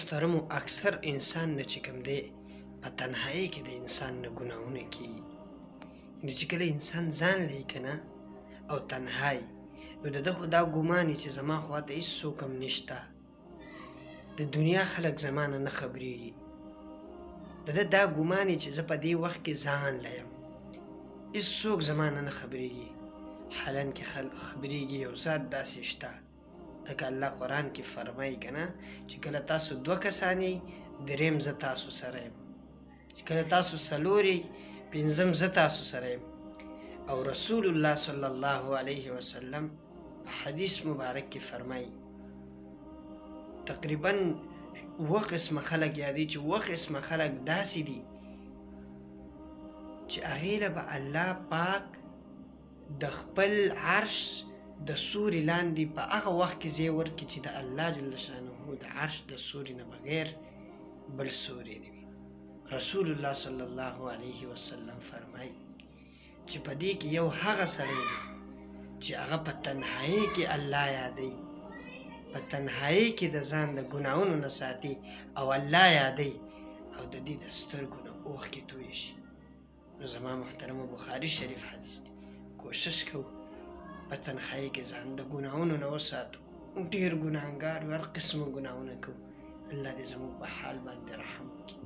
محترمو اکثر انسان نه چې کوم دی په تنهایی کې د انسان نه ګناهونه کیږي. یعنې چې کله انسان ځان لري که نه او تنهایی، نو د ده خو دا ګمان وي چې زما خواته هېڅوک هم نشته، د دنیا خلک زما نه خبرېږي. د ده دا ګمان وي چې زه په دې وخت کې ځان یم، هېڅوک زما نه خبرېږي. حالان کې خلک خبرېږي، یو ذات داسې شته لکه الله قرآن کې فرمایي که نه چې کله تاسو 2 کسان یئ، دریم زه تاسو سره یم، چې کله تاسو 4 یئ، 5م زه تاسو سره یم. او رسول الله صلی الله علیه وسلم په حدیث مبارک کې فرمایي تقریبا 7 قسمه خلک یادي چې 7 قسمه خلک داسې دي چې هغې له به الله پاک د خپل عرش د سوري لاندې په هغه وخت کې ځای ورکړي چې د الله جل شانه د عرش د سوري نه بغیر بل سوری نه وي. رسول الله صلی الله علیه وسلم فرمایي چې په دې کې یو هغه سړی دی چې هغه په تنهایی کې الله یادوي، په تنهایی کې د ځان د ګناهونو نه ساتي او الله یادوي او د دې د سترګو نه اوښکې تویې شي. نو زما محترمو بخاري شریف حدیث دی. کوشش کوو په تنهایی کې ځان د ګناهونو نه وساتو. ډېر ګناهګار یو، هر قسمه ګناهونه کوو. الله دې زموږ په حال باندې رحم وکړي.